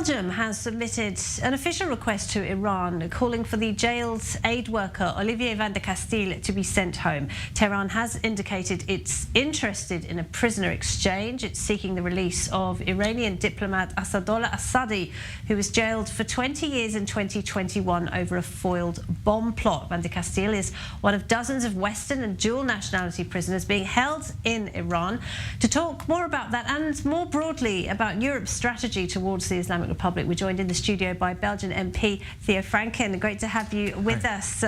Belgium has submitted an official request to Iran calling for the jailed aid worker Olivier Vandecasteele to be sent home. Tehran has indicated it's interested in a prisoner exchange. It's seeking the release of Iranian diplomat Assadollah Assadi, who was jailed for 20 years in 2021 over a foiled bomb plot. Vandecasteele is one of dozens of Western and dual nationality prisoners being held in Iran. To talk more about that and more broadly about Europe's strategy towards the Islamic Republic, we're joined in the studio by Belgian MP Theo Francken. Great to have you with us.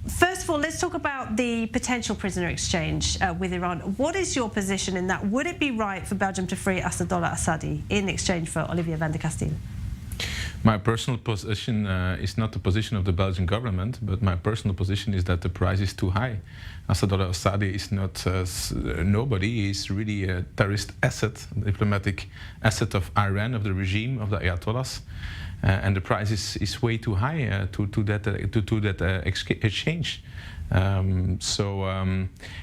First of all, let's talk about the potential prisoner exchange with Iran. What is your position in that? Would it be right for Belgium to free Assadollah Assadi in exchange for Olivier Vandecasteele? My personal position is not the position of the Belgian government, but my personal position is that the price is too high. Assadollah Assadi is not nobody. He is really a terrorist asset, diplomatic asset of Iran, of the regime, of the Ayatollahs. And the price is way too high to that exchange.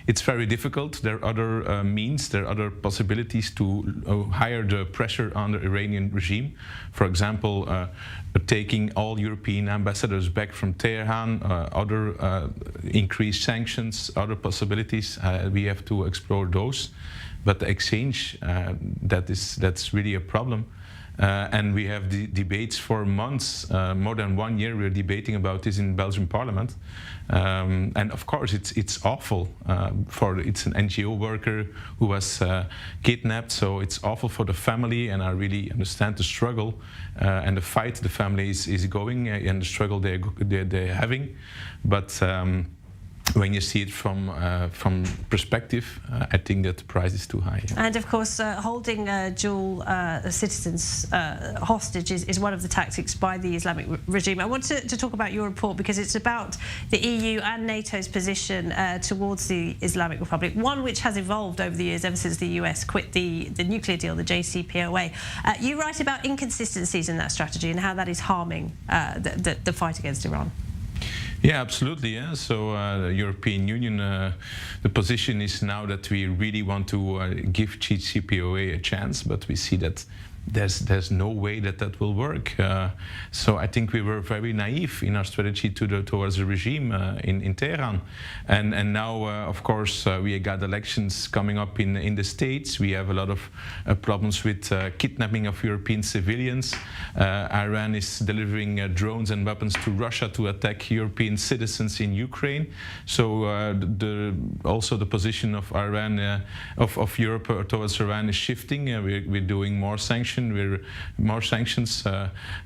It's very difficult. There are other means, there are other possibilities to higher the pressure on the Iranian regime. For example, taking all European ambassadors back from Tehran, other increased sanctions, other possibilities. We have to explore those. But the exchange, that's really a problem. And we have the debates for months, more than 1 year. We're debating about this in Belgian Parliament, and of course it's awful. It's an NGO worker who was kidnapped, so it's awful for the family. And I really understand the struggle and the fight the family is going and the struggle they're having, but. When you see it from perspective, I think that the price is too high. And of course, holding dual citizens hostage is one of the tactics by the Islamic regime. I want to talk about your report because it's about the EU and NATO's position towards the Islamic Republic, one which has evolved over the years ever since the US quit the nuclear deal, the JCPOA. You write about inconsistencies in that strategy and how that is harming the fight against Iran. Yeah, absolutely. Yeah. So the European Union, the position is now that we really want to give JCPOA a chance, but we see that there's no way that will work. So I think we were very naive in our strategy towards the regime in Tehran. And now, of course, we got elections coming up in the States. We have a lot of problems with kidnapping of European civilians. Iran is delivering drones and weapons to Russia to attack European citizens in Ukraine. So also the position of Iran, of Europe towards Iran is shifting. We're doing more sanctions.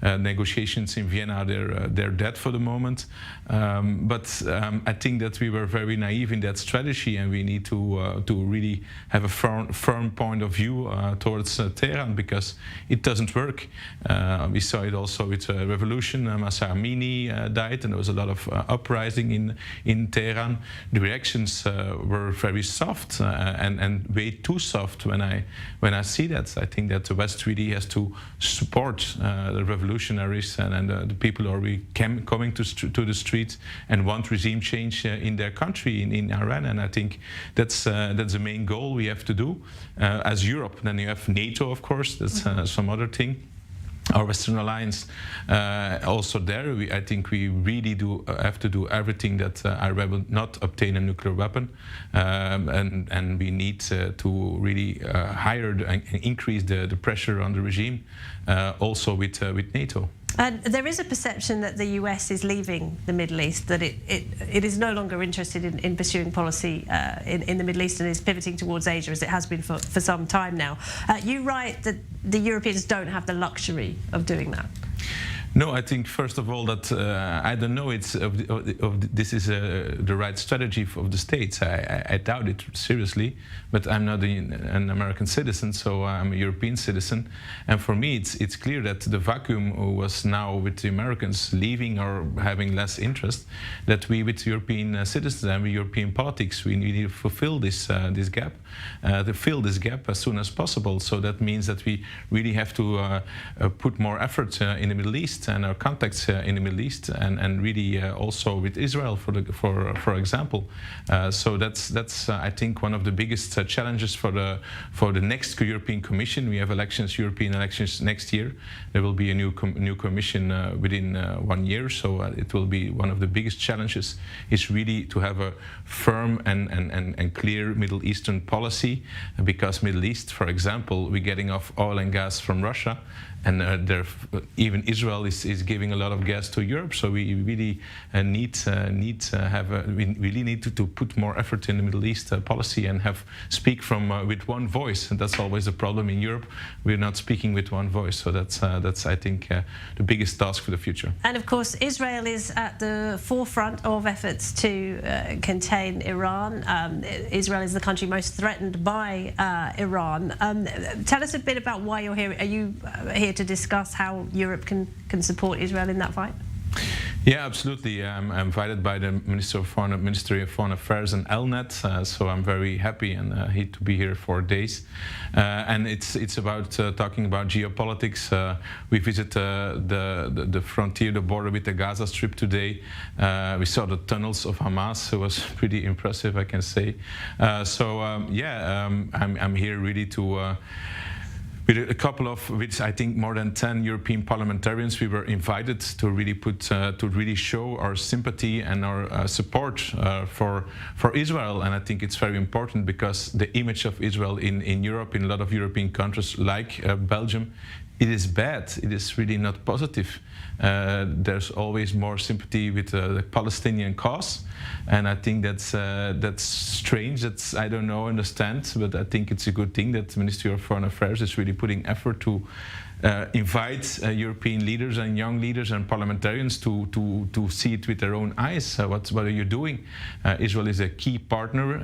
Negotiations in Vienna, they're dead for the moment. But I think that we were very naive in that strategy, and we need to really have a firm point of view towards Tehran, because it doesn't work. We saw it also with the revolution. Masa Amini died, and there was a lot of uprising in Tehran. The reactions were very soft and way too soft. When I see that, I think that the West really has to support the revolutionaries and the people who are coming to the streets and want regime change in their country, in Iran. And I think that's the main goal we have to do as Europe. Then you have NATO, of course. That's some other thing. Our Western alliance, also there, I think we really have to do everything that Iran will not obtain a nuclear weapon, and we need to really higher and increase the pressure on the regime, also with NATO. And there is a perception that the US is leaving the Middle East, that it is no longer interested in pursuing policy in the Middle East and is pivoting towards Asia, as it has been for some time now. You write that the Europeans don't have the luxury of doing that. No, I think first of all that I don't know this is the right strategy of the states. I doubt it seriously, but I'm not an American citizen, so I'm a European citizen, and for me it's clear that the vacuum was now with the Americans leaving or having less interest, that we with European citizens and with European politics, we need to fulfill this gap, to fill this gap as soon as possible. So that means that we really have to put more effort in the Middle East. East and our contacts in the Middle East, and really also with Israel, for example. So that's I think one of the biggest challenges for the next European Commission. We have European elections next year. There will be a new Commission within 1 year. So it will be one of the biggest challenges. Is really to have a firm and clear Middle Eastern policy, because Middle East, for example, we're getting off oil and gas from Russia, and even Israel is giving a lot of gas to Europe. So we really need to put more effort in the Middle East policy and speak with one voice. And that's always a problem in Europe. We're not speaking with one voice. So that's I think the biggest task for the future. And of course, Israel is at the forefront of efforts to contain Iran. Israel is the country most threatened by Iran. Tell us a bit about why you're here. Are you here to discuss how Europe can support Israel in that fight? Yeah, absolutely. I'm invited by the Ministry of Foreign Affairs and ELNET, so I'm very happy and to be here for days. And it's about talking about geopolitics. We visit the frontier, the border with the Gaza Strip today. We saw the tunnels of Hamas. It was pretty impressive, I can say. I'm here really to. With a couple of, which I think more than 10 European parliamentarians, we were invited to really show our sympathy and our support for Israel. And I think it's very important, because the image of Israel in Europe, in a lot of European countries like Belgium, it is bad. It is really not positive. There's always more sympathy with the Palestinian cause, and I think that's strange. I don't understand, but I think it's a good thing that the Ministry of Foreign Affairs is really putting effort to invite European leaders and young leaders and parliamentarians to see it with their own eyes. What are you doing? Israel is a key partner.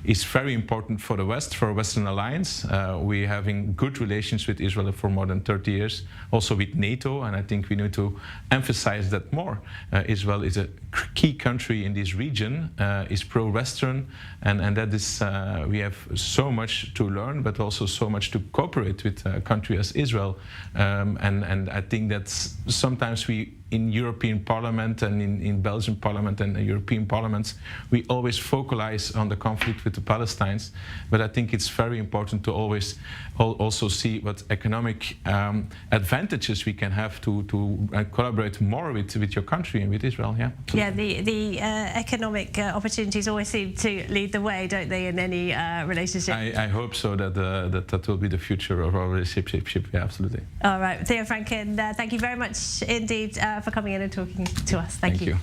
Is very important for the West, for Western Alliance. We're having good relations with Israel for more than 30 years, also with NATO, and I think we need to emphasize that more. Israel is a key country in this region, is pro-Western, and that is, we have so much to learn, but also so much to cooperate with a country as Israel. And I think that sometimes in European Parliament and in Belgian Parliament and the European parliaments, we always focalize on the conflict with the Palestinians. But I think it's very important to always also see what economic advantages we can have to collaborate more with your country and with Israel. Yeah. Yeah, the economic opportunities always seem to lead the way, don't they, in any relationship? I hope so, that will be the future of our relationship. Yeah, absolutely. All right, Theo Francken, thank you very much indeed for coming in and talking to us. Thank you.